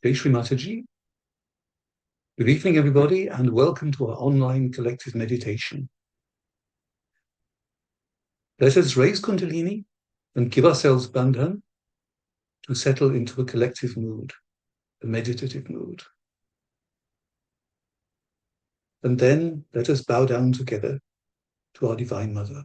Jai Shri Mataji. Good evening, everybody, and welcome to our online collective meditation. Let us raise Kundalini and give ourselves bandhan to settle into a collective mood, a meditative mood. And then let us bow down together to our Divine Mother.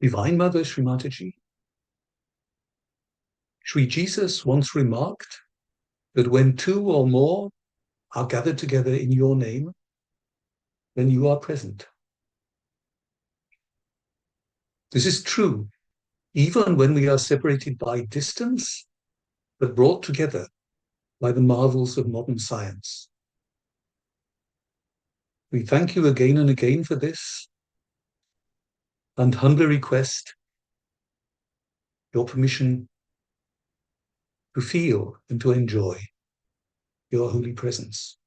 Divine Mother Sri Mataji, Sri Jesus once remarked that when two or more are gathered together in your name, then you are present. This is true, even when we are separated by distance, but brought together by the marvels of modern science. We thank you again and again for this, and humbly request your permission to feel and to enjoy your holy presence.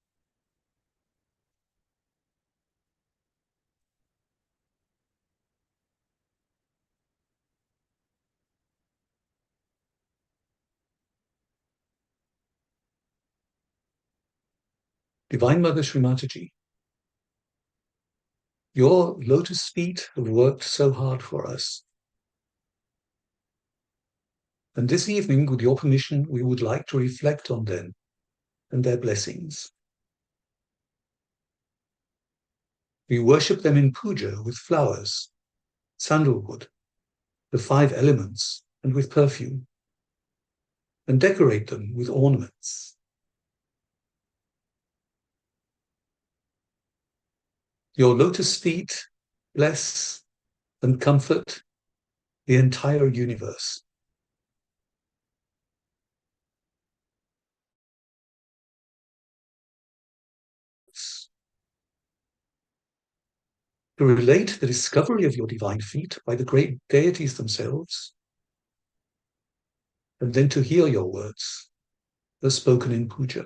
Divine Mother Sri Mataji, your lotus feet have worked so hard for us. And this evening, with your permission, we would like to reflect on them and their blessings. We worship them in puja with flowers, sandalwood, the 5 elements, and with perfume, and decorate them with ornaments. Your lotus feet bless and comfort the entire universe. To relate the discovery of your divine feet by the great deities themselves, and then to hear your words as spoken in puja.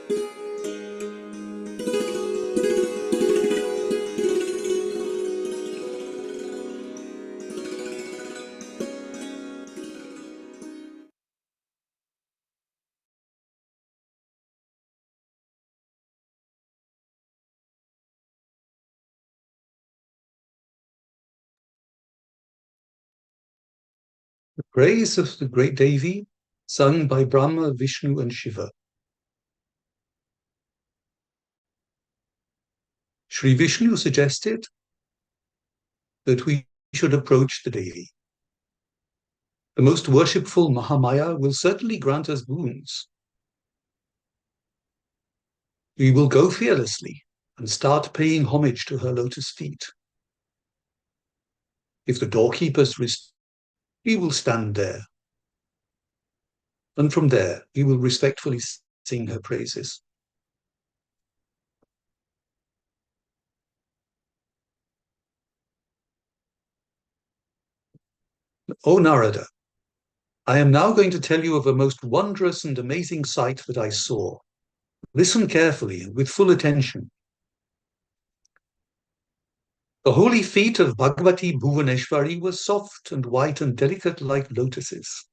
The praise of the great Devi, sung by Brahma, Vishnu, and Shiva. Sri Vishnu suggested that we should approach the Devi. The most worshipful Mahamaya will certainly grant us boons. We will go fearlessly and start paying homage to her lotus feet. If the doorkeepers resist, we will stand there. And from there, we will respectfully sing her praises. O Narada, I am now going to tell you of a most wondrous and amazing sight that I saw. Listen carefully and with full attention. The holy feet of Bhagavati Bhuvaneshwari were soft and white and delicate like lotuses.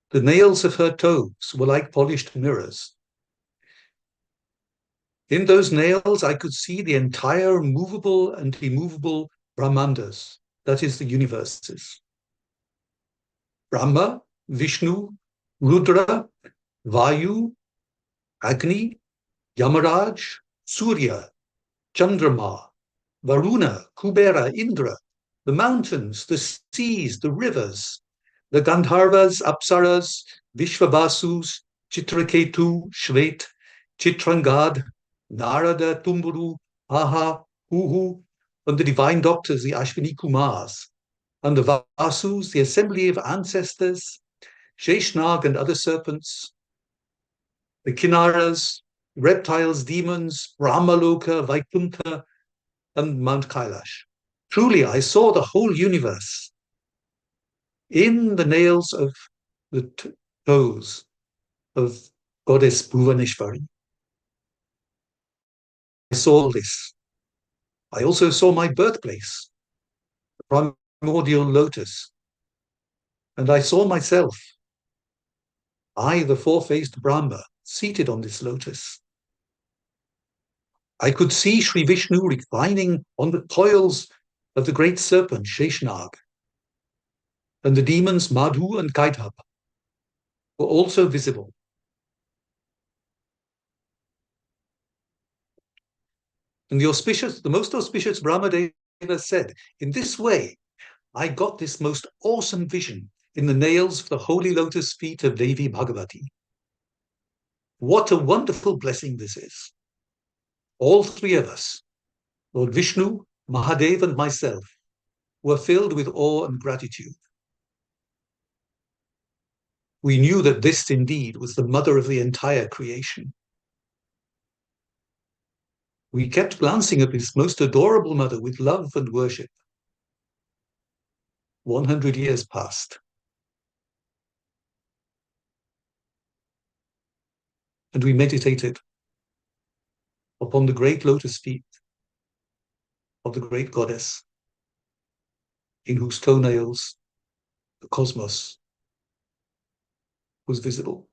The nails of her toes were like polished mirrors. In those nails, I could see the entire movable and immovable Brahmandas, that is, the universes. Brahma, Vishnu, Rudra, Vayu, Agni, Yamaraj, Surya, Chandrama, Varuna, Kubera, Indra, the mountains, the seas, the rivers, the Gandharvas, Apsaras, Vishvabasus, Chitraketu, Shvet, Chitrangad, Narada, Tumburu, Aha, Huhu, and the divine doctors, the Ashwini Kumars, and the Vasus, the assembly of ancestors, Sheshnag and other serpents, the Kinnaras, reptiles, demons, Brahmaloka, Vaikuntha, and Mount Kailash. Truly, I saw the whole universe in the nails of the toes of Goddess Bhuvaneshwari. I saw this. I also saw my birthplace, the primordial lotus, and I saw myself, I, the four-faced Brahma, seated on this lotus. I could see Sri Vishnu reclining on the coils of the great serpent Sheshnag, and the demons Madhu and Kaithab were also visible. And the most auspicious Brahmadeva said, in this way, I got this most awesome vision in the nails of the holy lotus feet of Devi Bhagavati. What a wonderful blessing this is. All three of us, Lord Vishnu, Mahadev, and myself, were filled with awe and gratitude. We knew that this indeed was the mother of the entire creation. We kept glancing at this most adorable mother with love and worship. 100 years passed. And we meditated upon the great lotus feet of the great goddess, in whose toenails the cosmos was visible.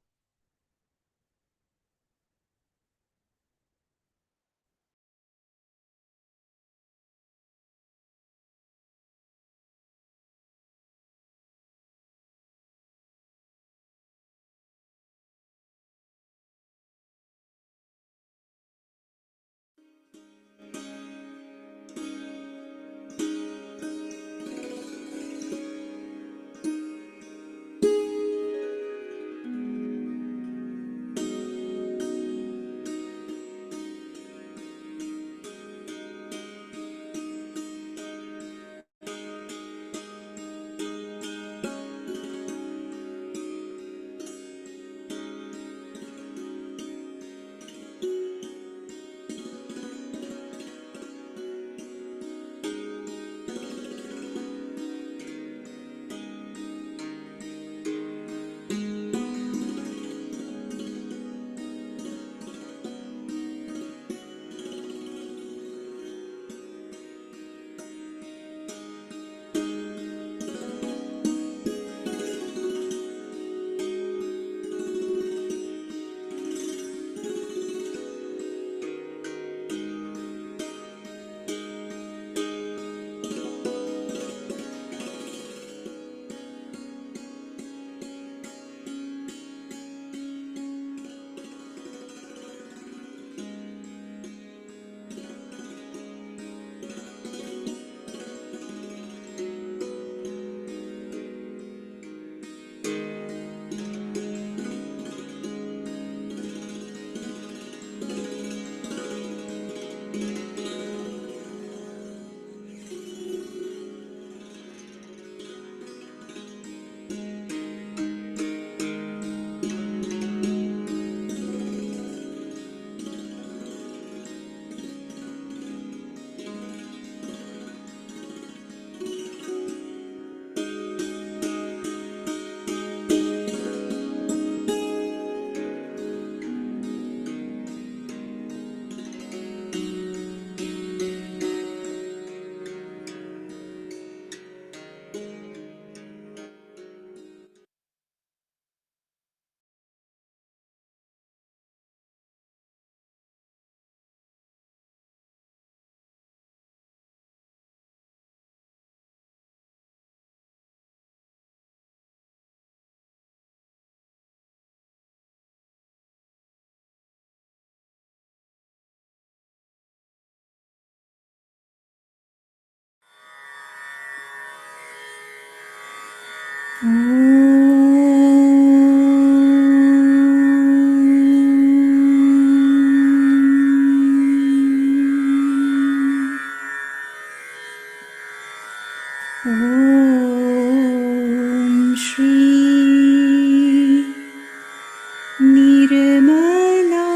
Nirmala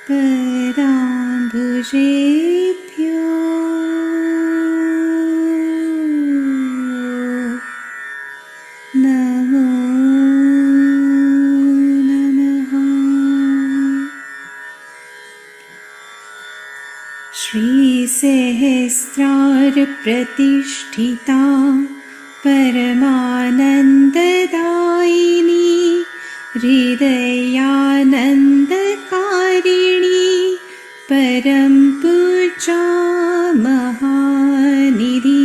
पदाम्बुजेभ्यो नमो नमः। श्रीसहस्रारप्रतिष्ठिता परमानन्ददायिनी हृदयानन्दकारिणी परं पूजा महानिधि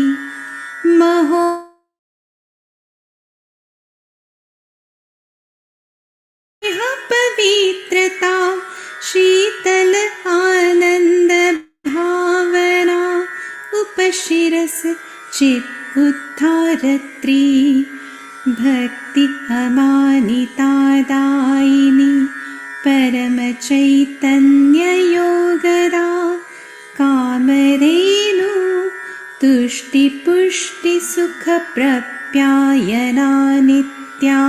महो पवित्रता शीतल आनन्द भावना उपशिरस चित् उद्धारत्री भक्ति अमानितादायिनी परमचैतन्ययोगदा कामधेनु तुष्टिपुष्टिसुखप्रप्यायना नित्या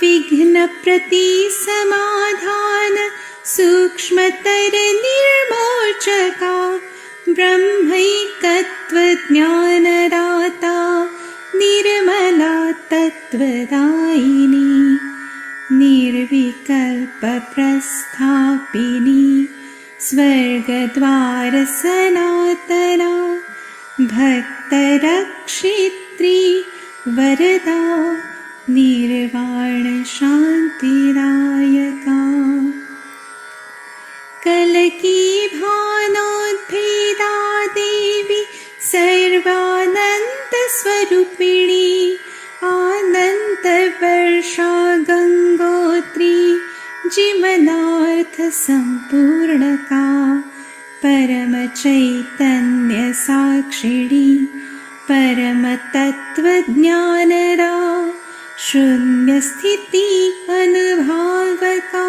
विघ्नप्रतिसमाधान सूक्ष्मतरनिर्मोचका ब्रह्मैकत्वज्ञानदाता निर्मला तत्त्वदायिनी निर्विकल्पप्रस्थापिनी स्वर्गद्वारसनातना भक्तरक्षित्री वरदा निर्वाणशान्तिदायका कलकी भानोद्भेदा देवी सर्वानन्दस्वरूपिणी आनन्दवर्षा गङ्गोत्री जीवनार्थसम्पूर्णका परमचैतन्यसाक्षिणी परमतत्त्वज्ञानदा शून्यस्थिति अनुभावका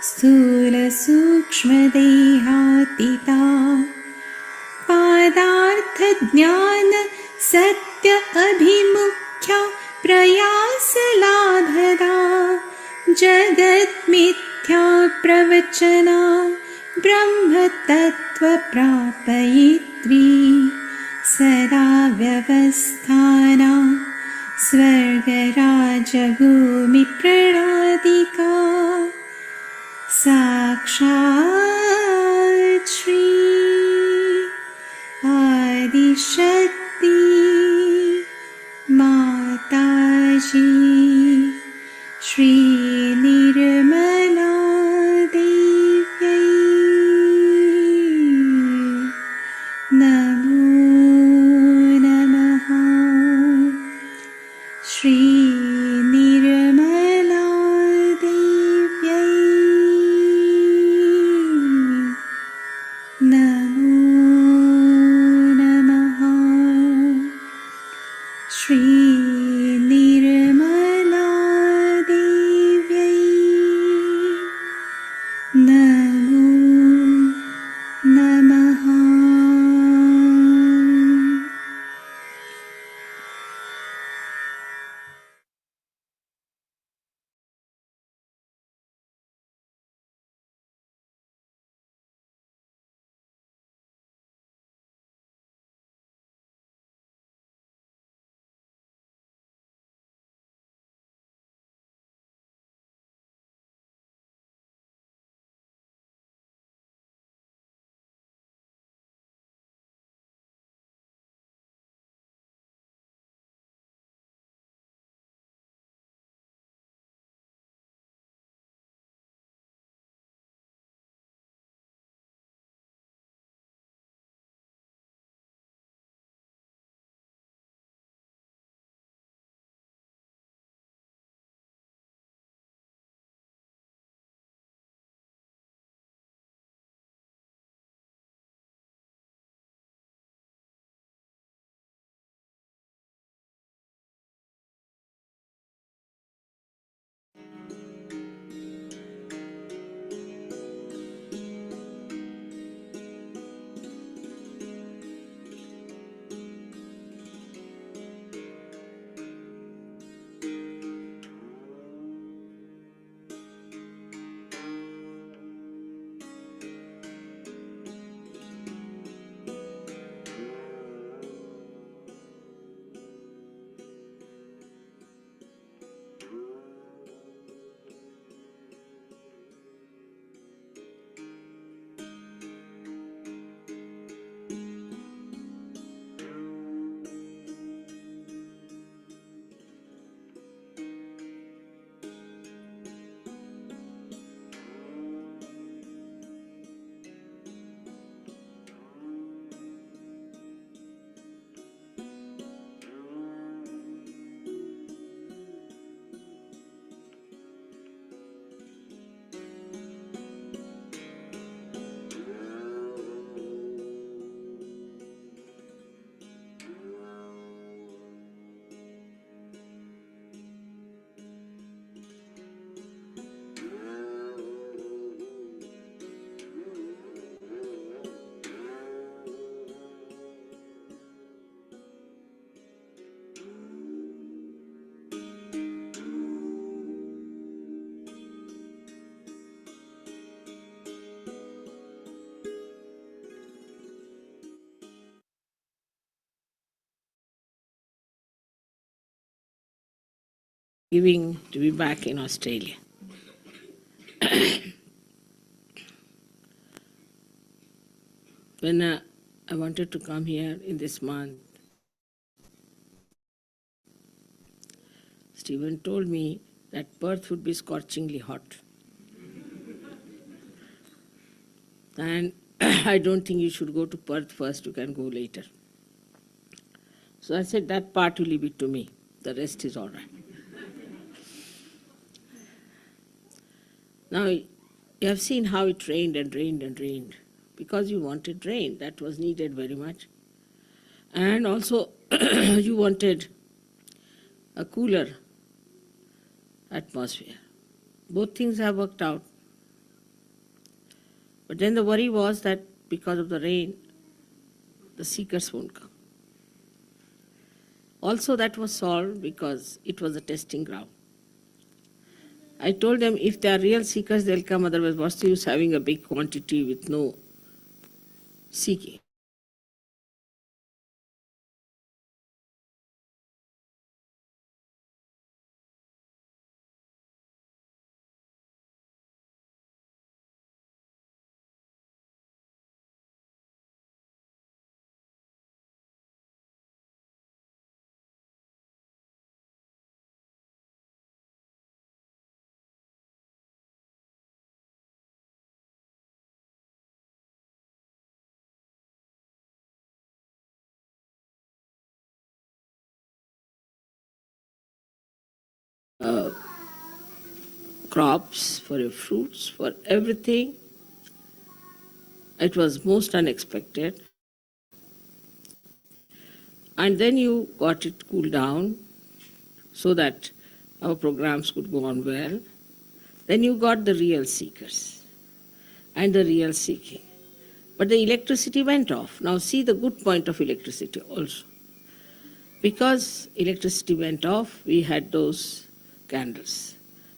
स्थूलसूक्ष्मदेहातीता पादार्थज्ञान सत्य अभिमुख्या प्रयासलाभदा जगन्मिथ्या प्रवचना ब्रह्मतत्त्वप्रापयित्री सदा व्यवस्थाना स्वर्गराजभूमिप्रणादिका साक्षात् श्री आदिशक्ति माताजी श्री निर्मला देव्यै नमो नमः। श्री निर्मला देव्यै नमो नमः। श्री निर्मला देव्यै giving to be back in Australia. When I wanted to come here in this month, Stephen told me that Perth would be scorchingly hot. And I don't think you should go to Perth first, you can go later. So I said, that part will leave it to me. The rest is all right. Now, you have seen how it rained and rained and rained. Because you wanted rain, that was needed very much. And also, you wanted a cooler atmosphere. Both things have worked out. But then the worry was that because of the rain, the seekers won't come. Also, that was solved because it was a testing ground. I told them if they are real seekers, they'll come, otherwise what's the use having a big quantity with no seeking? Crops, for your fruits, for everything. It was most unexpected. And then you got it cooled down so that our programs could go on well. Then you got the real seekers and the real seeking. But the electricity went off. Now see the good point of electricity also. Because electricity went off, we had those candles.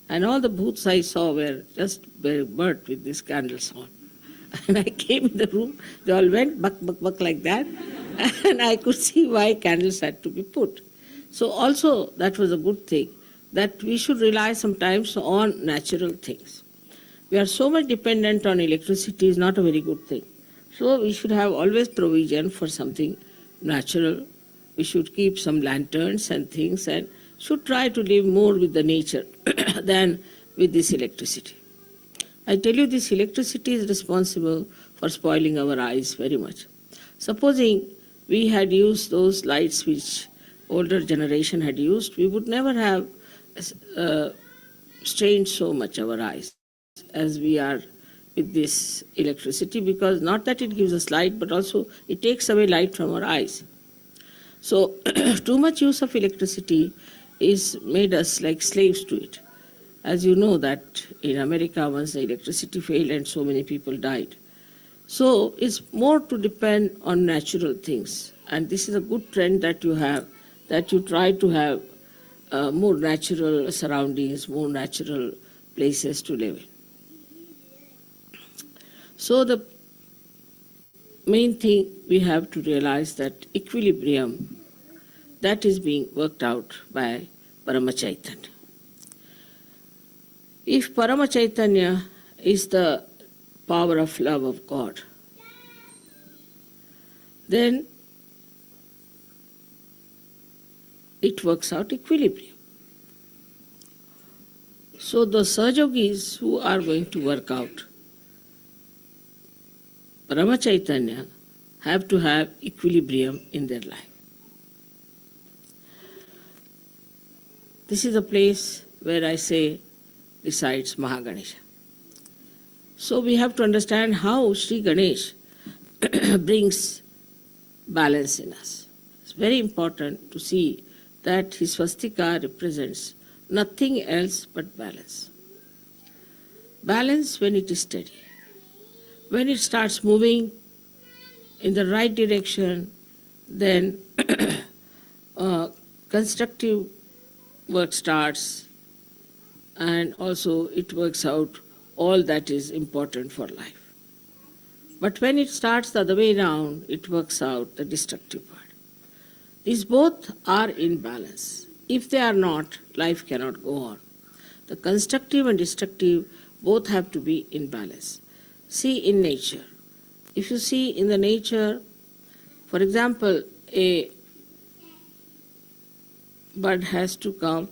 And all the booths I saw were just burnt with these candles on. And I came in the room, they all went buck, buck, buck like that. And I could see why candles had to be put. So also that was a good thing, that we should rely sometimes on natural things. We are so much dependent on electricity is not a very good thing. So we should have always provision for something natural. We should keep some lanterns and things and should try to live more with the nature than with this electricity. I tell you, this electricity is responsible for spoiling our eyes very much. Supposing we had used those lights which older generation had used, we would never have strained so much our eyes as we are with this electricity, because not that it gives us light, but also it takes away light from our eyes. So too much use of electricity is made us like slaves to it. As you know that in America once the electricity failed and so many people died. So it's more to depend on natural things. And this is a good trend that you have, that you try to have more natural surroundings, more natural places to live in. So the main thing we have to realize that equilibrium, that is being worked out by Paramachaitanya. If Paramachaitanya is the power of love of God, then it works out equilibrium. So the Sahajogis who are going to work out Paramachaitanya have to have equilibrium in their life. This is a place where I say resides Mahaganesha. So we have to understand how Sri Ganesh brings balance in us. It's very important to see that his swastika represents nothing else but balance. Balance when it is steady. When it starts moving in the right direction, then constructive work starts, and also it works out all that is important for life. But when it starts the other way around, it works out the destructive part. These both are in balance. If they are not, life cannot go on. The constructive and destructive both have to be in balance. See in nature. If you see in the nature, for example, a bud has to come,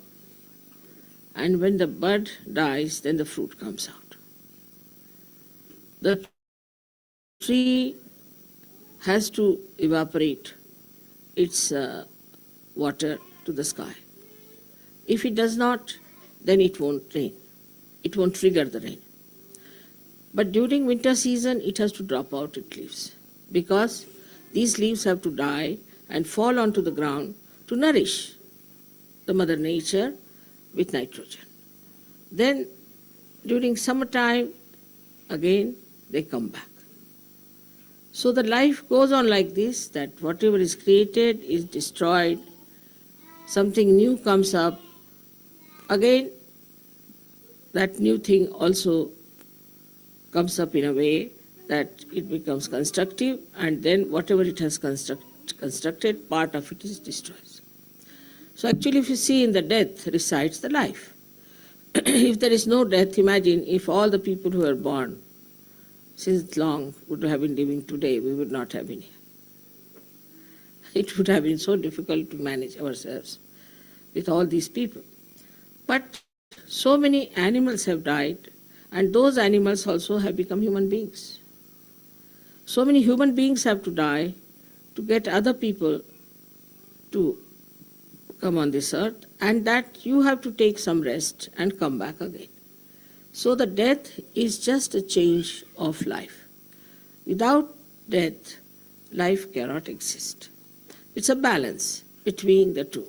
and when the bud dies, then the fruit comes out. The tree has to evaporate its water to the sky. If it does not, then it won't rain. It won't trigger the rain. But during winter season, it has to drop out its leaves, because these leaves have to die and fall onto the ground to nourish the mother nature with nitrogen. Then during summertime, again they come back. So the life goes on like this, that whatever is created is destroyed, something new comes up, again that new thing also comes up in a way that it becomes constructive, and then whatever it has constructed, part of it is destroyed. So actually, if you see, in the death resides the life. If there is no death, imagine if all the people who are born since long would have been living today, we would not have been here. It would have been so difficult to manage ourselves with all these people. But so many animals have died, and those animals also have become human beings. So many human beings have to die to get other people to come on this earth, and that you have to take some rest and come back again. So the death is just a change of life. Without death, life cannot exist. It's a balance between the two.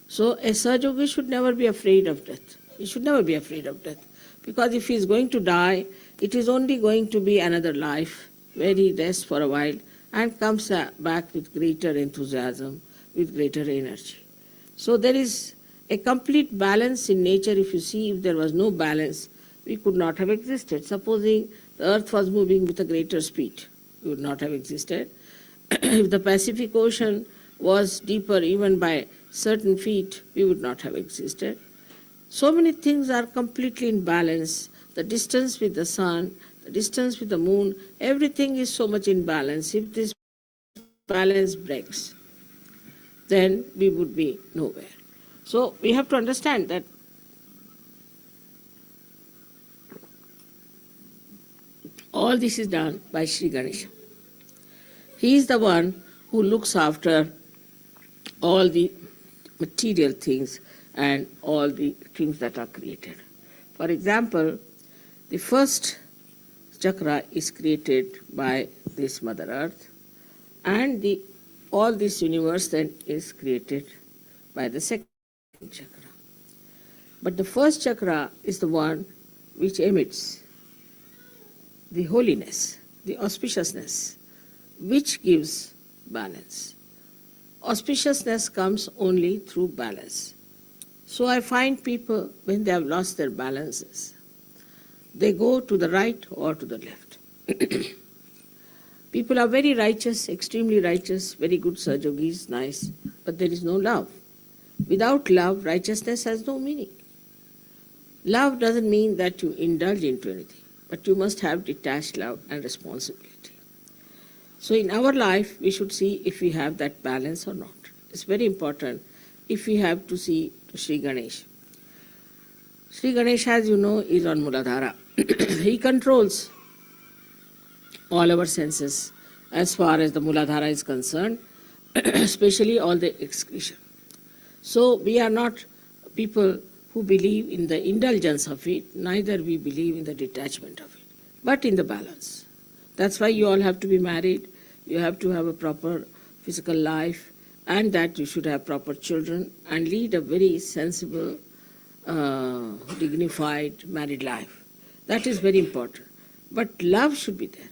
So a Sahaja should never be afraid of death. He should never be afraid of death. Because if he is going to die, it is only going to be another life where he rests for a while and comes back with greater enthusiasm, with greater energy. So there is a complete balance in nature. If you see, if there was no balance, we could not have existed. Supposing the earth was moving with a greater speed, we would not have existed. If the Pacific Ocean was deeper even by certain feet, we would not have existed. So many things are completely in balance. The distance with the sun, the distance with the moon, everything is so much in balance. If this balance breaks, then we would be nowhere. So we have to understand that all this is done by Sri Ganesha. He is the one who looks after all the material things and all the things that are created. For example, the first chakra is created by this Mother Earth, and all this universe then is created by the second chakra. But the first chakra is the one which emits the holiness, the auspiciousness, which gives balance. Auspiciousness comes only through balance. So I find people, when they have lost their balances, they go to the right or to the left. People are very righteous, extremely righteous, very good Sahajogis, nice, but there is no love. Without love, righteousness has no meaning. Love doesn't mean that you indulge into anything, but you must have detached love and responsibility. So in our life, we should see if we have that balance or not. It's very important if we have to see Sri Ganesh. Sri Ganesh, as you know, is on Muladhara. He controls all our senses as far as the Muladhara is concerned, especially all the excretion. So we are not people who believe in the indulgence of it, neither we believe in the detachment of it, but in the balance. That's why you all have to be married, you have to have a proper physical life, and that you should have proper children and lead a very sensible, dignified married life. That is very important. But love should be there.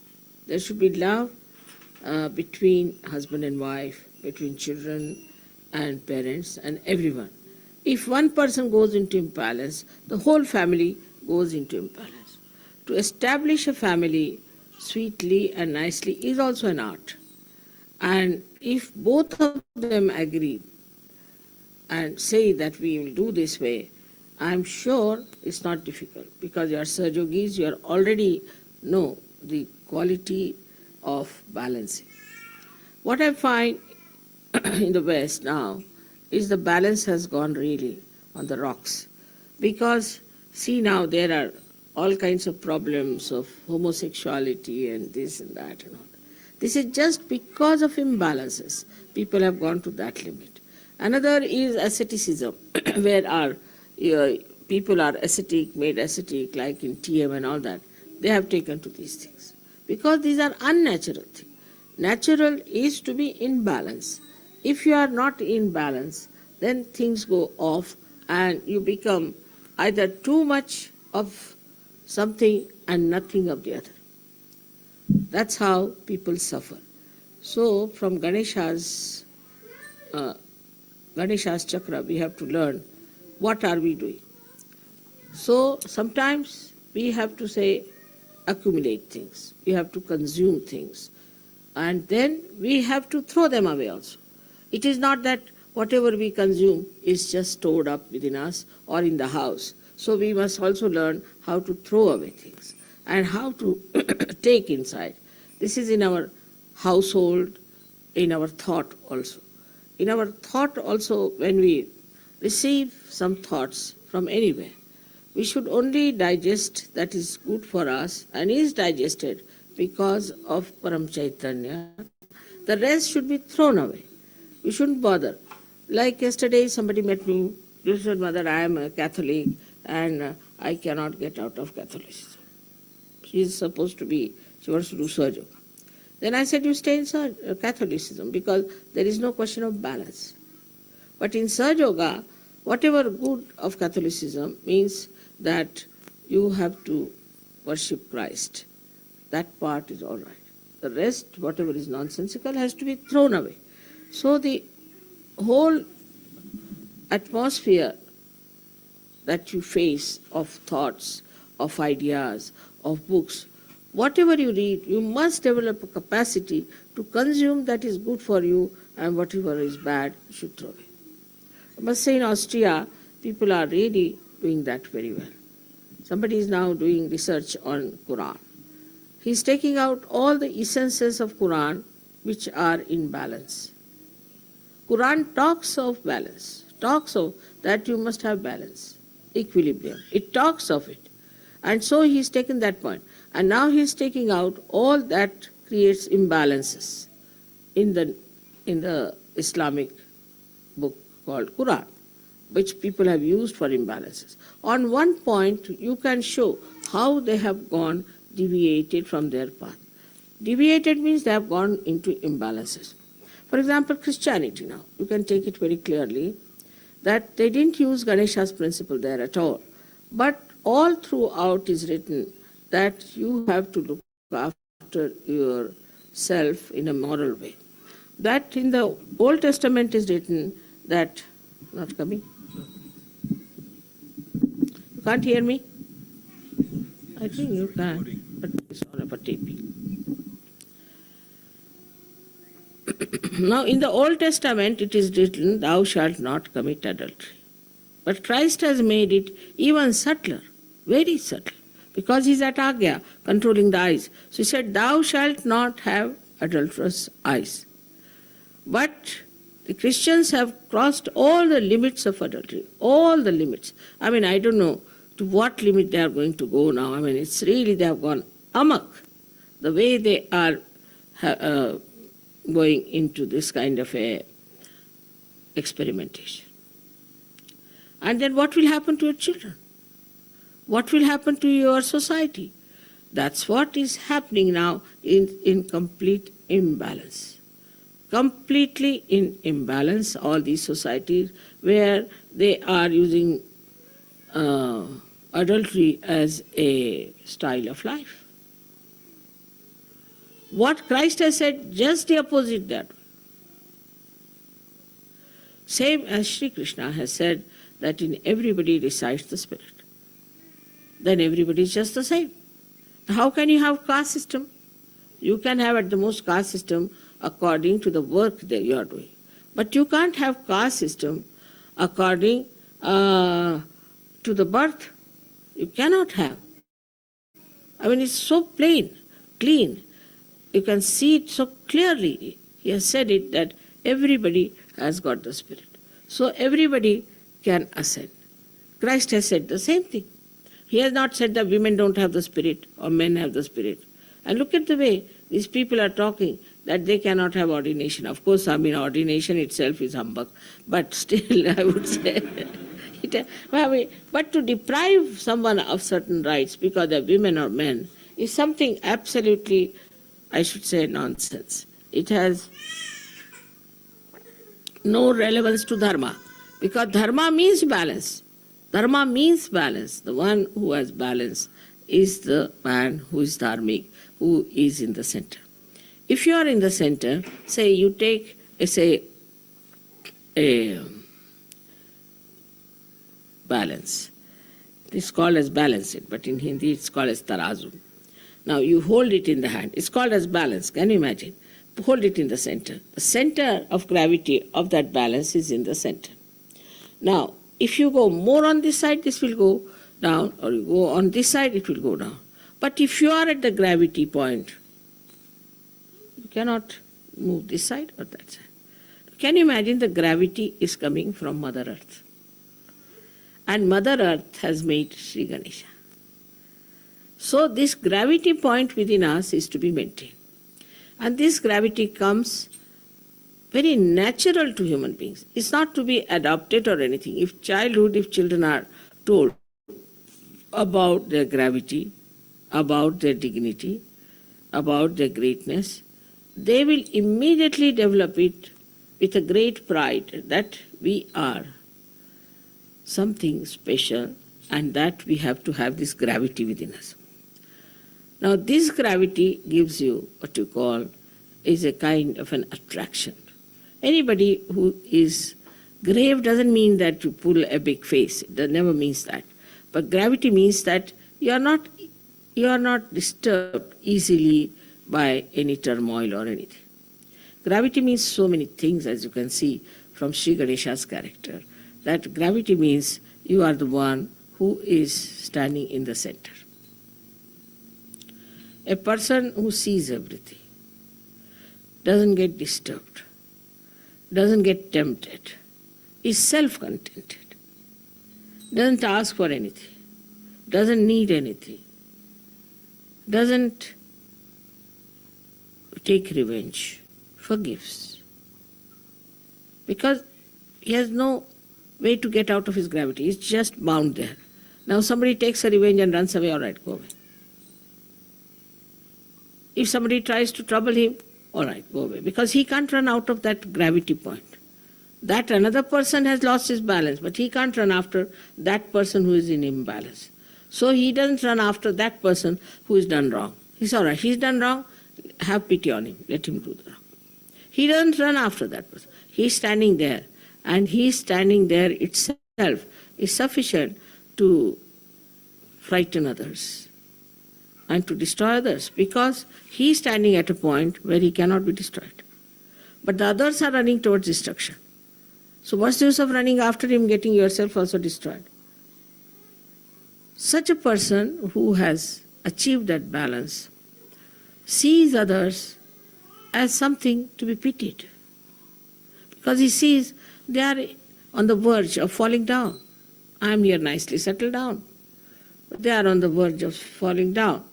There should be love between husband and wife, between children and parents and everyone. If one person goes into imbalance, the whole family goes into imbalance. To establish a family sweetly and nicely is also an art. And if both of them agree, and say that we will do this way, I'm sure it's not difficult because you are Sahajogis, you already know the quality of balancing. What I find in the West now is the balance has gone really on the rocks. Because, see now, there are all kinds of problems of homosexuality and this and that and all. This is just because of imbalances. People have gone to that limit. Another is asceticism, where our people are ascetic, made ascetic, like in TM and all that. They have taken to these things. Because these are unnatural things. Natural is to be in balance. If you are not in balance, then things go off and you become either too much of something and nothing of the other. That's how people suffer. So from Ganesha's chakra, we have to learn what are we doing. So sometimes we have to say accumulate things, we have to consume things, and then we have to throw them away also. It is not that whatever we consume is just stored up within us or in the house. So we must also learn how to throw away things and how to take inside. This is in our household, in our thought also. In our thought also, when we receive some thoughts from anywhere, we should only digest that is good for us and is digested because of Param Chaitanya. The rest should be thrown away. We shouldn't bother. Like yesterday somebody met me, you said, Mother, I am a Catholic and I cannot get out of Catholicism. She is supposed to be, she wants to do Sahaja Yoga. Then I said, you stay in Catholicism because there is no question of balance. But in Sahaja Yoga, whatever good of Catholicism means that you have to worship Christ. That part is all right. The rest, whatever is nonsensical, has to be thrown away. So the whole atmosphere that you face of thoughts, of ideas, of books, whatever you read, you must develop a capacity to consume that is good for you, and whatever is bad, you should throw away. I must say in Austria, people are really doing that very well. Somebody is now doing research on Quran. He is taking out all the essences of Quran which are in balance. Quran talks of balance, talks of that you must have balance, equilibrium. It talks of it. And so he has taken that point. And now he is taking out all that creates imbalances in the Islamic book called Quran, which people have used for imbalances. On one point, you can show how they have gone deviated from their path. Deviated means they have gone into imbalances. For example, Christianity now, you can take it very clearly that they didn't use Ganesha's principle there at all. But all throughout is written that you have to look after yourself in a moral way. That in the Old Testament is written that, not coming? You can't hear me? I think you can, but it's on a taping. Now in the Old Testament it is written, thou shalt not commit adultery. But Christ has made it even subtler, very subtle, because he's at Agya, controlling the eyes. So he said, thou shalt not have adulterous eyes. But the Christians have crossed all the limits of adultery, all the limits. I mean, I don't know to what limit they are going to go now. I mean, it's really, they have gone amok, the way they are going into this kind of a experimentation. And then what will happen to your children? What will happen to your society? That's what is happening now in complete imbalance. Completely in imbalance, all these societies where they are using adultery as a style of life. What Christ has said, just the opposite that. Same as Sri Krishna has said that in everybody resides the spirit. Then everybody is just the same. How can you have caste system? You can have at the most caste system according to the work that you are doing. But you can't have caste system according to the birth. You cannot have. I mean, it's so plain, clean. You can see it so clearly. He has said it that everybody has got the Spirit. So everybody can ascend. Christ has said the same thing. He has not said that women don't have the Spirit or men have the Spirit. And look at the way these people are talking, that they cannot have ordination. Of course, I mean, ordination itself is humbug. But still, I would say... But to deprive someone of certain rights because they're women or men is something absolutely, I should say, nonsense. It has no relevance to dharma, because dharma means balance. Dharma means balance. The one who has balance is the man who is dharmic, who is in the center. If you are in the center, say you take, a balance. It's called as balance it, but in Hindi it's called as tarazu. Now you hold it in the hand. It's called as balance. Can you imagine? Hold it in the center. The center of gravity of that balance is in the center. Now, if you go more on this side, this will go down, or you go on this side, it will go down. But if you are at the gravity point, you cannot move this side or that side. Can you imagine the gravity is coming from Mother Earth? And Mother Earth has made Sri Ganesha. So this gravity point within us is to be maintained. And this gravity comes very natural to human beings. It's not to be adopted or anything. If children are told about their gravity, about their dignity, about their greatness, they will immediately develop it with a great pride that we are something special and that we have to have this gravity within us. Now this gravity gives you what you call is a kind of an attraction. Anybody who is grave doesn't mean that you pull a big face. It never means that. But gravity means that you are not disturbed easily by any turmoil or anything. Gravity means so many things, as you can see from Sri Ganesha's character. That gravity means you are the one who is standing in the center. A person who sees everything, doesn't get disturbed, doesn't get tempted, is self-contented, doesn't ask for anything, doesn't need anything, doesn't take revenge, forgives. Because he has no way to get out of his gravity. He's just bound there. Now somebody takes a revenge and runs away, all right, go away. If somebody tries to trouble him, all right, go away. Because he can't run out of that gravity point. That another person has lost his balance, but he can't run after that person who is in imbalance. So he doesn't run after that person who has done wrong. He's all right, he's done wrong, have pity on him, let him do the wrong. He doesn't run after that person. He's standing there. And his standing there itself is sufficient to frighten others and to destroy others, because he is standing at a point where he cannot be destroyed. But the others are running towards destruction. So what's the use of running after him, getting yourself also destroyed? Such a person who has achieved that balance sees others as something to be pitied, because he sees they are on the verge of falling down. I am here nicely settled down, but they are on the verge of falling down.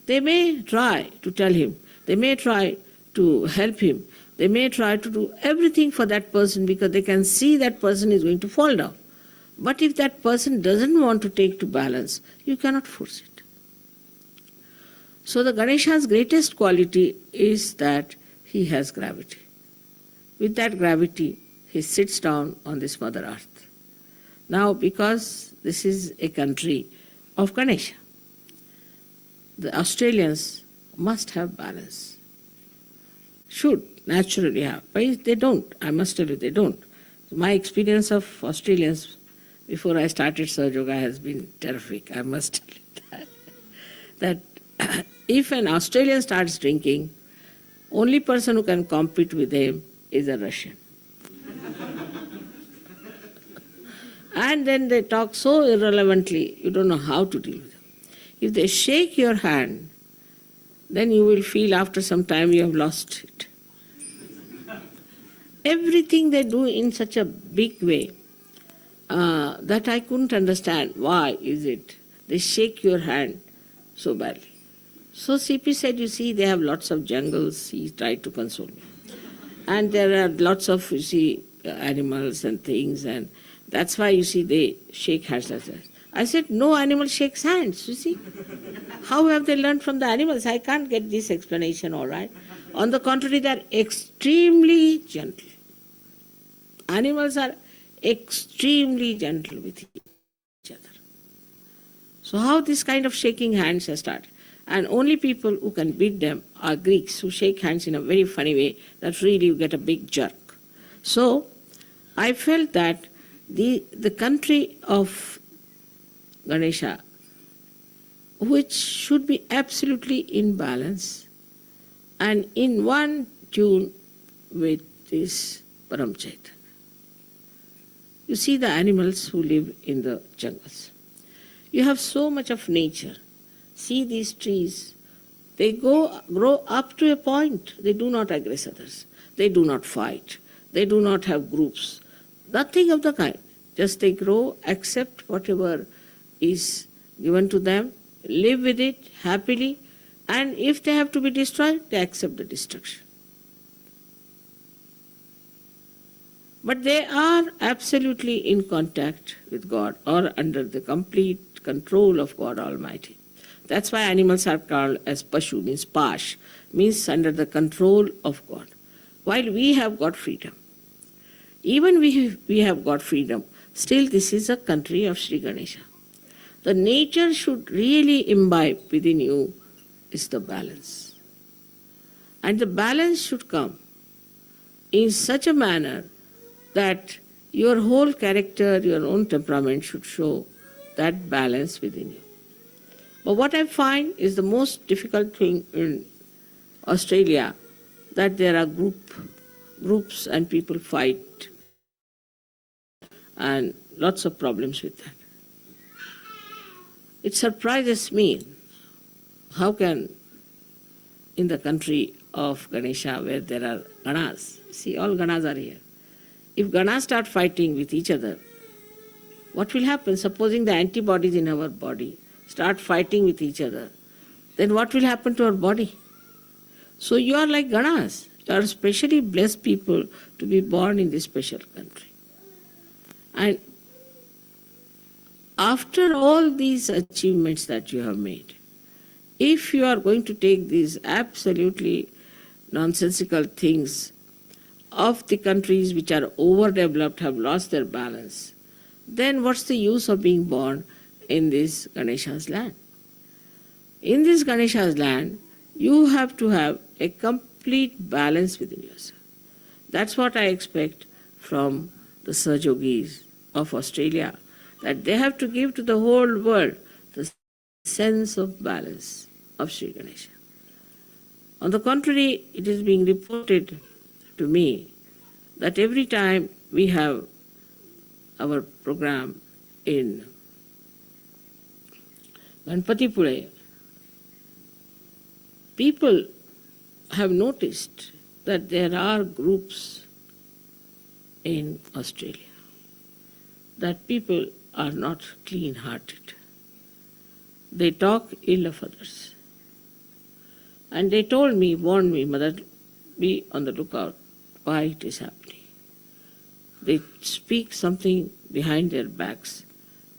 They may try to tell him, they may try to help him, they may try to do everything for that person because they can see that person is going to fall down. But if that person doesn't want to take to balance, you cannot force it. So the Ganesha's greatest quality is that he has gravity. With that gravity, he sits down on this Mother Earth. Now, because this is a country of Ganesha, the Australians must have balance. Should naturally have. But they don't. I must tell you, they don't. My experience of Australians before I started Sahaja Yoga has been terrific. I must tell you that if an Australian starts drinking, only person who can compete with him is a Russian. And then they talk so irrelevantly, you don't know how to deal with them. If they shake your hand, then you will feel after some time you have lost it. Everything they do in such a big way that I couldn't understand. Why is it they shake your hand so badly? So CP said, you see, they have lots of jungles. He tried to console me. And there are lots of, you see, animals and things, and that's why, you see, they shake hands like that. I said, no animal shakes hands, you see. How have they learned from the animals? I can't get this explanation, all right. On the contrary, they are extremely gentle. Animals are extremely gentle with each other. So how this kind of shaking hands has started? And only people who can beat them are Greeks, who shake hands in a very funny way that really you get a big jerk. So I felt that the country of Ganesha, which should be absolutely in balance and in one tune with this Param Chaitanya. You see the animals who live in the jungles. You have so much of nature. See these trees. They grow up to a point. They do not aggress others. They do not fight. They do not have groups. Nothing of the kind. Just they grow, accept whatever is given to them, live with it happily, and if they have to be destroyed, they accept the destruction. But they are absolutely in contact with God or under the complete control of God Almighty. That's why animals are called as Pashu, means Pash, means under the control of God. While we have got freedom, even we have got freedom, still this is a country of Sri Ganesha. The nature should really imbibe within you is the balance. And the balance should come in such a manner that your whole character, your own temperament should show that balance within you. But what I find is the most difficult thing in Australia, that there are groups and people fight and lots of problems with that. It surprises me how can in the country of Ganesha where there are Ganas, see all Ganas are here, if Ganas start fighting with each other, what will happen? Supposing the antibodies in our body start fighting with each other, then what will happen to our body? So you are like Ganas. You are specially blessed people to be born in this special country. And after all these achievements that you have made, if you are going to take these absolutely nonsensical things of the countries which are overdeveloped, have lost their balance, then what's the use of being born in this Ganesha's land? In this Ganesha's land, you have to have a complete balance within yourself. That's what I expect from the Sahyogis of Australia, that they have to give to the whole world the sense of balance of Sri Ganesha. On the contrary, it is being reported to me that every time we have our program in Ganpatipule, people have noticed that there are groups in Australia, that people are not clean-hearted. They talk ill of others. And they told me, warned me, Mother, be on the lookout why it is happening. They speak something behind their backs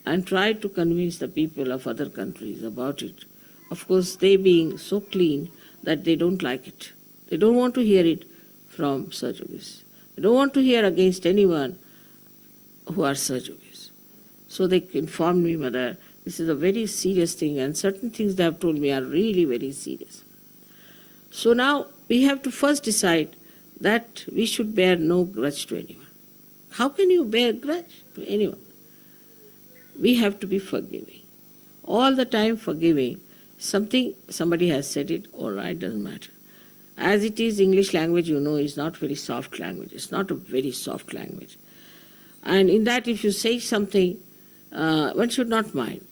and try to convince the people of other countries about it. Of course, they being so clean that they don't like it. They don't want to hear it from Sahyogis. They don't want to hear against anyone who are Sahyogis. So they informed me, Mother, this is a very serious thing, and certain things they have told me are really very serious. So now we have to first decide that we should bear no grudge to anyone. How can you bear grudge to anyone? We have to be forgiving. All the time forgiving. Somebody has said it, all right, doesn't matter. As it is, English language, you know, is not very soft language. It's not a very soft language. And in that, if you say something, one should not mind.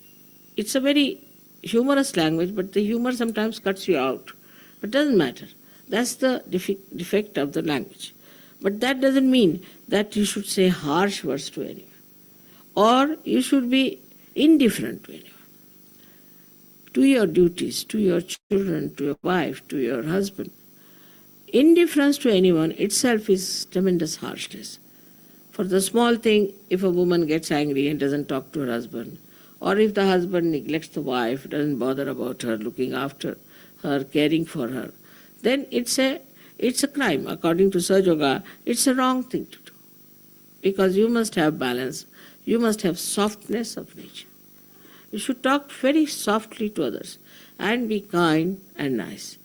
It's a very humorous language, but the humor sometimes cuts you out. But it doesn't matter. That's the defect of the language. But that doesn't mean that you should say harsh words to anyone, or you should be indifferent to anyone. To your duties, to your children, to your wife, to your husband. Indifference to anyone itself is tremendous harshness. For the small thing, if a woman gets angry and doesn't talk to her husband, or if the husband neglects the wife, doesn't bother about her, looking after her, caring for her, then it's a crime. According to SYUK, it's a wrong thing to do. Because you must have balance, you must have softness of nature. You should talk very softly to others and be kind and nice.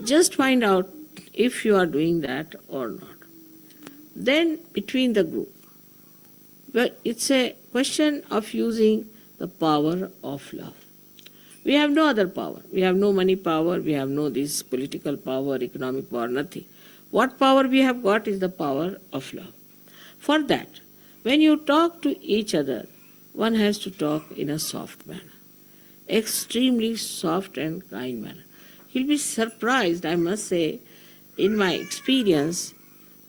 Just find out if you are doing that or not. Then between the group, but it's a question of using the power of love. We have no other power. We have no money power, we have no this political power, economic power, nothing. What power we have got is the power of love. For that, when you talk to each other, one has to talk in a soft manner, extremely soft and kind manner. You'll be surprised, I must say, in my experience,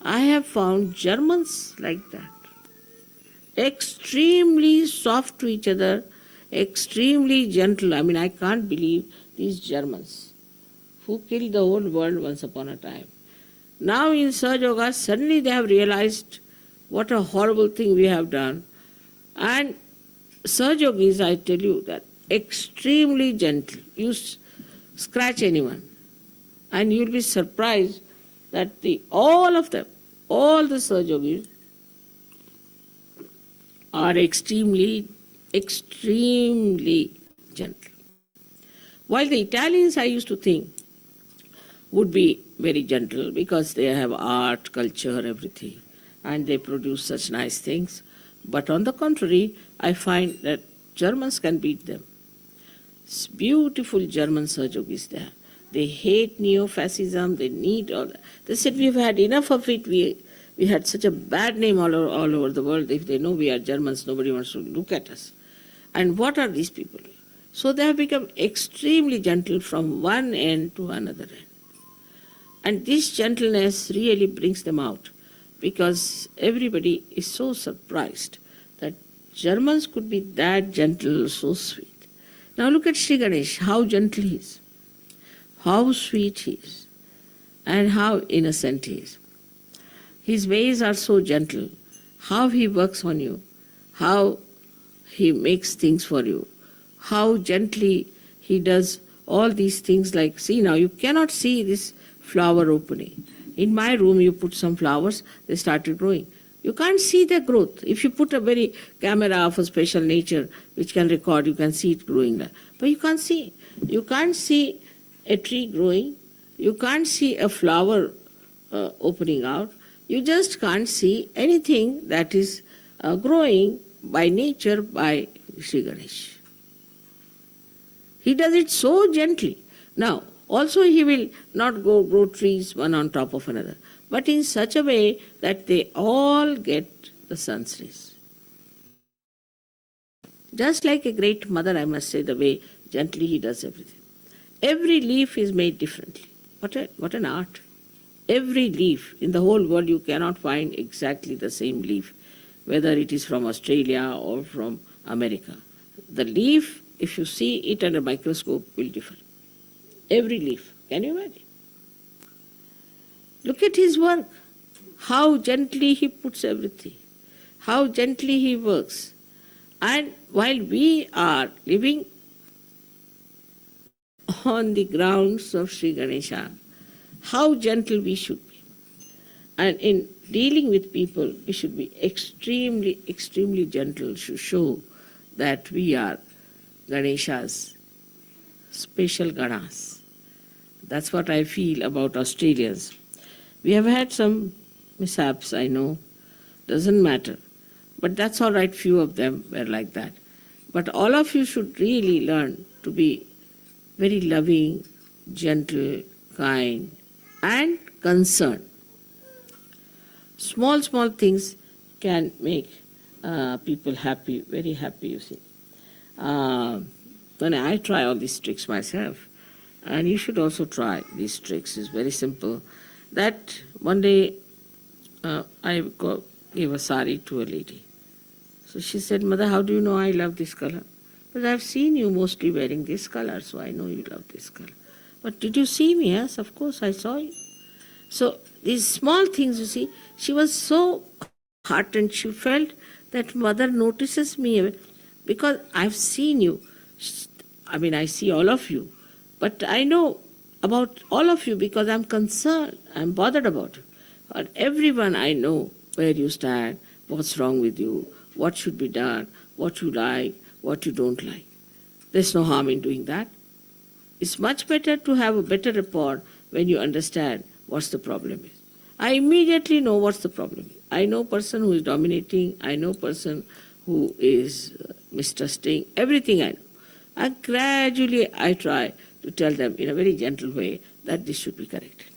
I have found Germans like that. Extremely soft to each other, extremely gentle. I mean, I can't believe these Germans who killed the whole world once upon a time. Now in SYUK, suddenly they have realized what a horrible thing we have done. And SYUK, I tell you, that extremely gentle. You scratch anyone and you'll be surprised that all of them, all the SYUK are extremely gentle. While the Italians, I used to think, would be very gentle because they have art, culture, everything, and they produce such nice things. But on the contrary, I find that Germans can beat them. It's beautiful German SYUK is there. They hate neo-fascism, they need all that. They said, we've had enough of it, we had such a bad name all over the world. If they know we are Germans, nobody wants to look at us. And what are these people? So they have become extremely gentle from one end to another end. And this gentleness really brings them out, because everybody is so surprised that Germans could be that gentle, so sweet. Now look at Sri Ganesh, how gentle he is, how sweet he is, and how innocent he is. His ways are so gentle, how he works on you, how he makes things for you, how gently he does all these things. Like, see now, you cannot see this flower opening. In my room, you put some flowers, they started growing. You can't see their growth. If you put a very camera of a special nature which can record, you can see it growing there. But you can't see. You can't see a tree growing. You can't see a flower opening out. You just can't see anything that is growing by nature by Sri Ganesh. He does it so gently. Now, also he will not grow trees one on top of another, but in such a way that they all get the sun's rays. Just like a great mother, I must say, the way gently he does everything. Every leaf is made differently. What an art. Every leaf in the whole world, you cannot find exactly the same leaf, whether it is from Australia or from America. The leaf, if you see it under a microscope, will differ. Every leaf. Can you imagine? Look at his work. How gently he puts everything. How gently he works. And while we are living on the grounds of Sri Ganesha, how gentle we should be. And in dealing with people, we should be extremely gentle to show that we are Ganesha's special Ganas. That's what I feel about Australians. We have had some mishaps, I know, doesn't matter. But that's all right, few of them were like that. But all of you should really learn to be very loving, gentle, kind, and concerned. Small things can make people happy, very happy, you see. When I try all these tricks myself, and you should also try these tricks. It's very simple. That one day gave a sari to a lady. So she said, Mother, how do you know I love this color? Because I've seen you mostly wearing this color, so I know you love this color. But did you see me? Yes, of course, I saw you. So these small things, you see, she was so heartened. She felt that Mother notices me because I've seen you. I mean, I see all of you. But I know about all of you because I'm concerned, I'm bothered about you. For everyone I know where you stand, what's wrong with you, what should be done, what you like, what you don't like. There's no harm in doing that. It's much better to have a better rapport when you understand what's the problem is. I immediately know what's the problem is. I know person who is dominating, I know person who is mistrusting, everything I know. And gradually I try to tell them in a very gentle way that this should be corrected.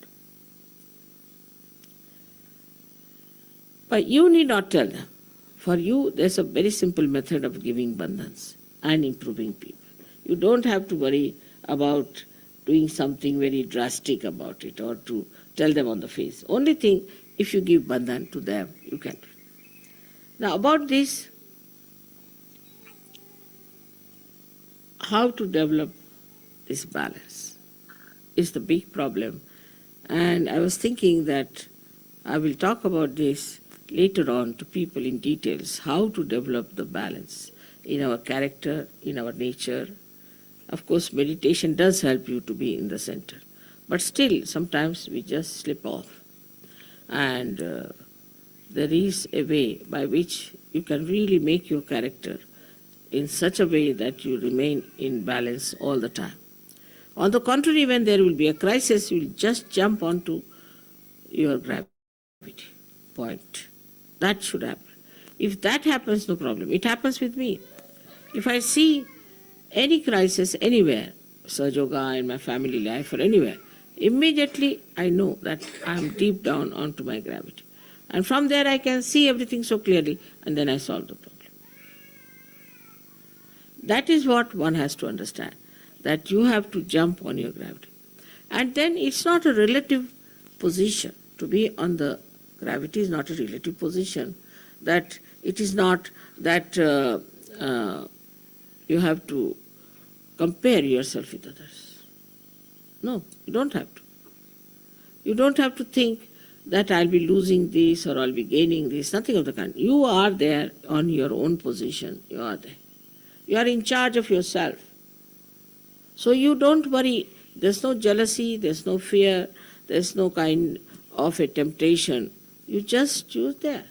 But you need not tell them. For you, there's a very simple method of giving bandhans and improving people. You don't have to worry about doing something very drastic about it or to tell them on the face. Only thing, if you give bandhan to them, you can do it. Now about this, how to develop this balance is the big problem. And I was thinking that I will talk about this later on to people in details, how to develop the balance in our character, in our nature. Of course, meditation does help you to be in the center. But still, sometimes we just slip off. And there is a way by which you can really make your character in such a way that you remain in balance all the time. On the contrary, when there will be a crisis, you will just jump onto your gravity point. That should happen. If that happens, no problem. It happens with me. If I see any crisis anywhere, Sahaja Yoga, in my family life or anywhere, immediately I know that I am deep down onto my gravity. And from there I can see everything so clearly, and then I solve the problem. That is what one has to understand, that you have to jump on your gravity. And then it's not a relative position. To be on the gravity is not a relative position. That it is not that you have to compare yourself with others. No, you don't have to. You don't have to think that I'll be losing this or I'll be gaining this, nothing of the kind. You are there on your own position. You are there. You are in charge of yourself. So you don't worry. There's no jealousy, there's no fear, there's no kind of a temptation. You just choose there.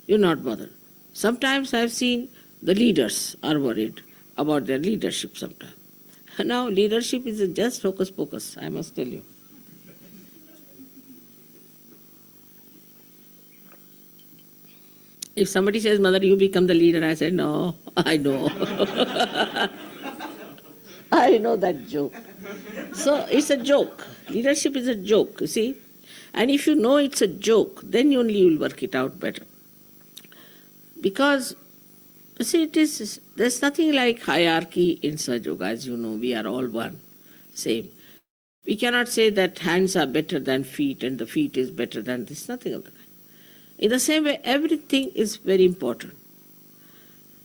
You're not bothered. Sometimes I've seen the leaders are worried about their leadership sometimes. Now leadership is just hocus pocus, I must tell you. If somebody says, Mother, you become the leader, I say, no, I know. I know that joke. So it's a joke. Leadership is a joke, you see. And if you know it's a joke, then only you will work it out better. Because, you see, there's nothing like hierarchy in Sahaja Yoga, as you know, we are all one, same. We cannot say that hands are better than feet and the feet is better than this, nothing of the kind. In the same way, everything is very important.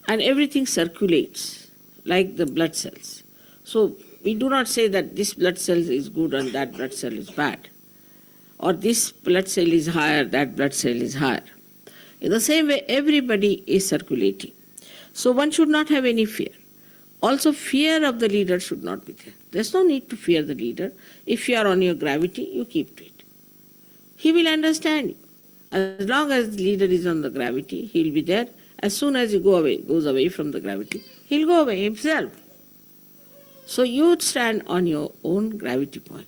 And everything circulates, like the blood cells. So we do not say that this blood cell is good and that blood cell is bad. Or this blood cell is higher, that blood cell is higher. In the same way, everybody is circulating. So one should not have any fear. Also, fear of the leader should not be there. There's no need to fear the leader. If you are on your gravity, you keep to it. He will understand you. As long as the leader is on the gravity, he'll be there. As soon as he goes away from the gravity, he'll go away himself. So you stand on your own gravity point.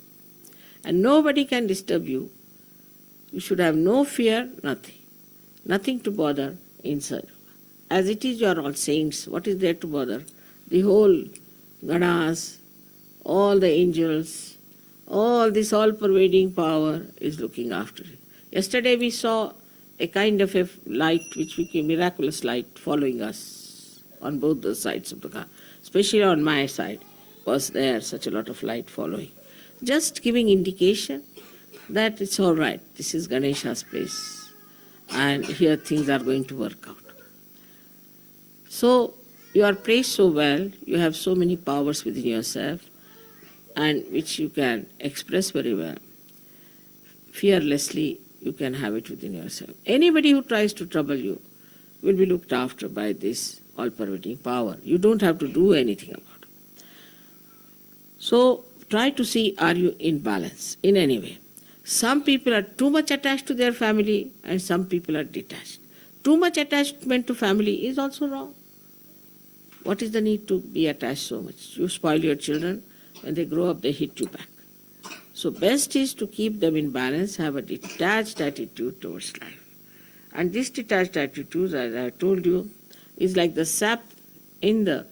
And nobody can disturb you. You should have no fear, nothing. Nothing to bother inside. As it is, you are all saints. What is there to bother? The whole Ganas, all the angels, all this all-pervading power is looking after it. Yesterday we saw a kind of a light which became miraculous light following us on both the sides of the car. Especially on my side was there such a lot of light following. Just giving indication that it's all right, this is Ganesha's place and here things are going to work out. So you are praised so well, you have so many powers within yourself and which you can express very well. Fearlessly you can have it within yourself. Anybody who tries to trouble you will be looked after by this all-pervading power. You don't have to do anything about it. So try to see, are you in balance in any way? Some people are too much attached to their family and some people are detached. Too much attachment to family is also wrong. What is the need to be attached so much? You spoil your children, when they grow up they hit you back. So best is to keep them in balance, have a detached attitude towards life. And this detached attitude, as I told you, is like the sap in the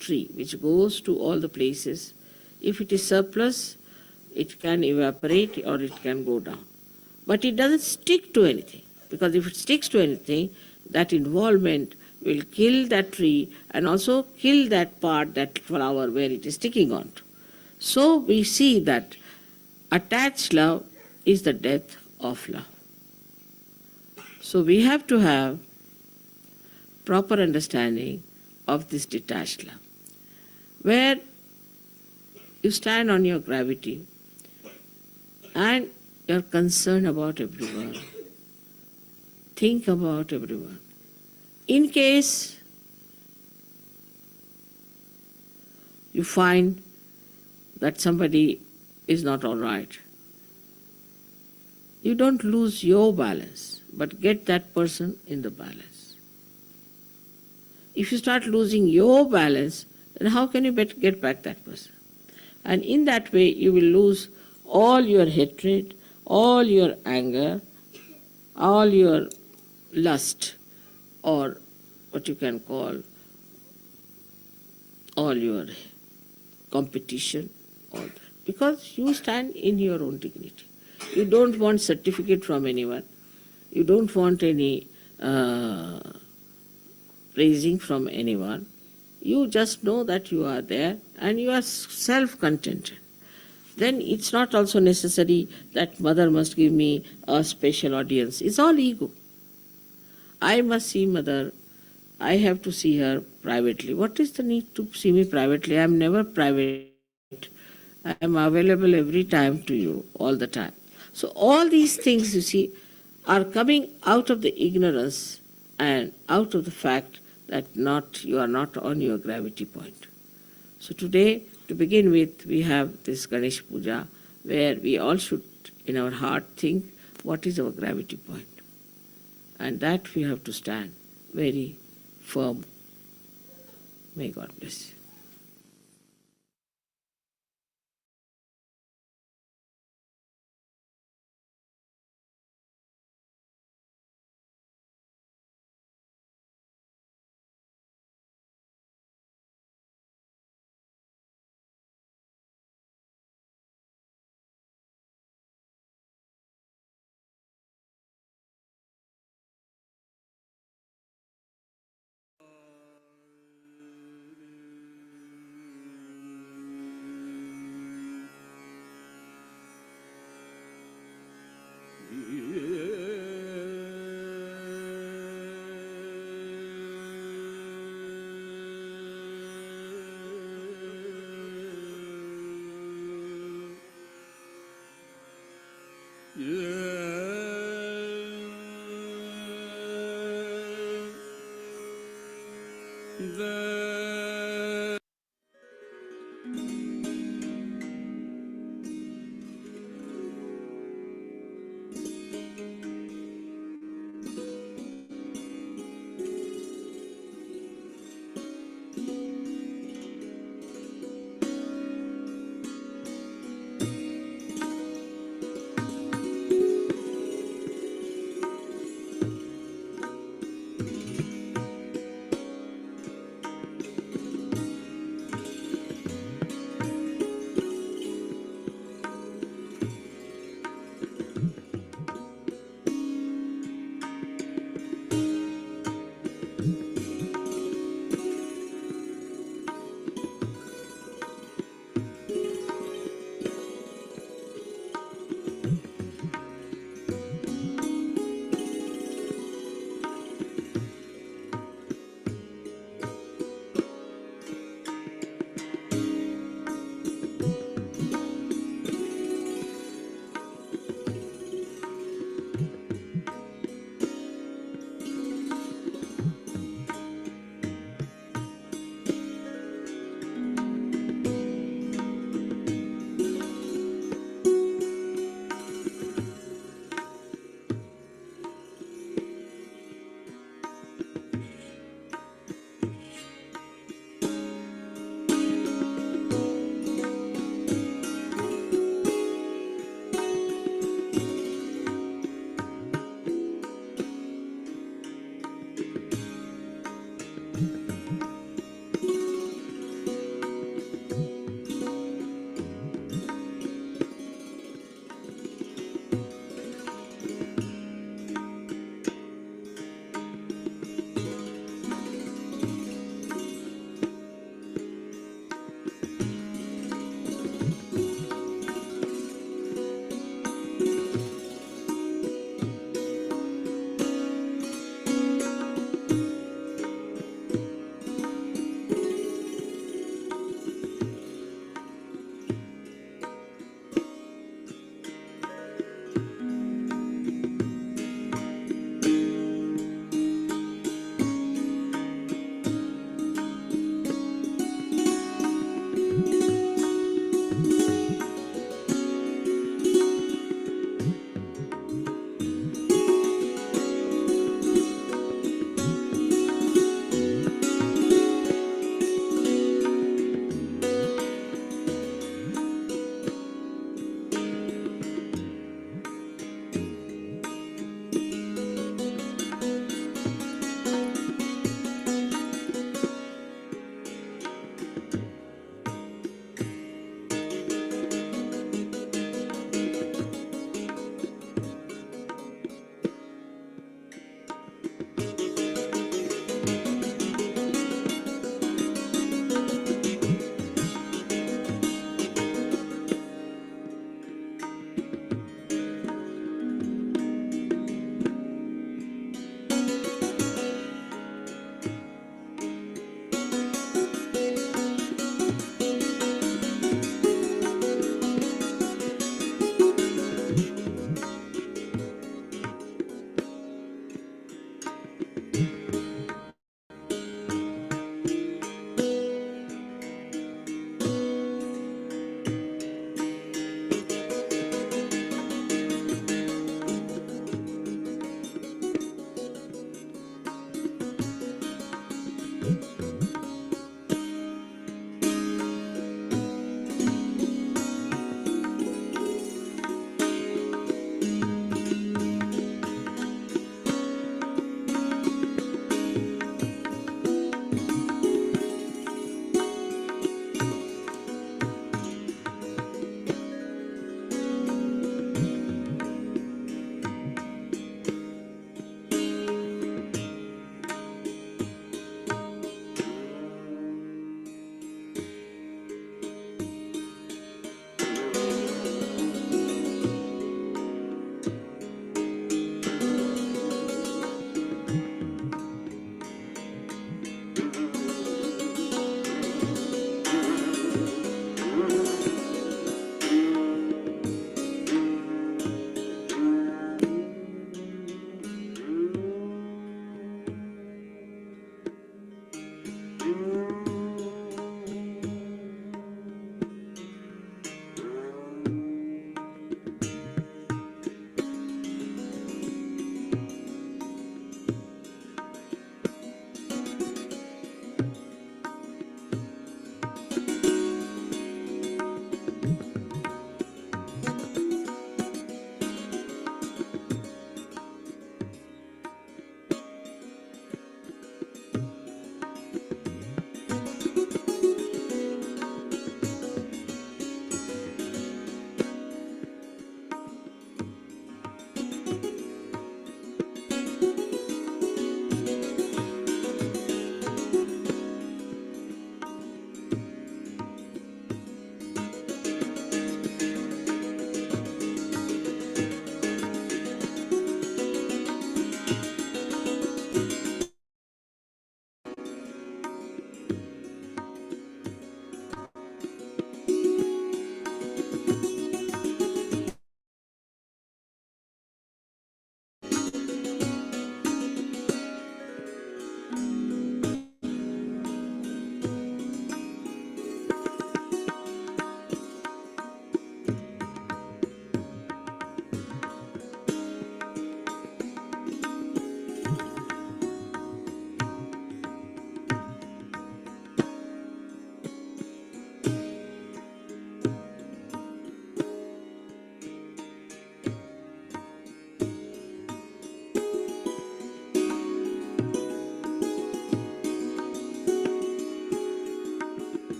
tree, which goes to all the places. If it is surplus, it can evaporate or it can go down. But it doesn't stick to anything, because if it sticks to anything, that involvement will kill that tree and also kill that part, that flower where it is sticking on to. So we see that attached love is the death of love. So we have to have proper understanding of this detached love, where you stand on your gravity and you're concerned about everyone. Think about everyone. In case you find that somebody is not all right, you don't lose your balance, but get that person in the balance. If you start losing your balance, then how can you get back that person? And in that way, you will lose all your hatred, all your anger, all your lust, or what you can call all your competition, all that. Because you stand in your own dignity. You don't want certificate from anyone. You don't want any praising from anyone. You just know that you are there and you are self-contented. Then it's not also necessary that mother must give me a special audience. It's all ego. I must see mother. I have to see her privately. What is the need to see me privately? I am never private. I am available every time to you, all the time. So all these things, you see, are coming out of the ignorance and out of the fact that you are not on your gravity point. So today, to begin with, we have this Ganesh Puja, where we all should, in our heart, think what is our gravity point. And that we have to stand very firm. May God bless you.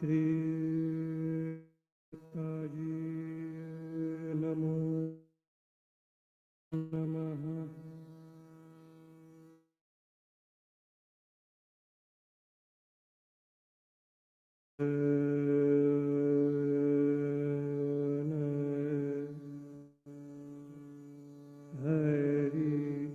Shri Taji Namo Namaha. Hari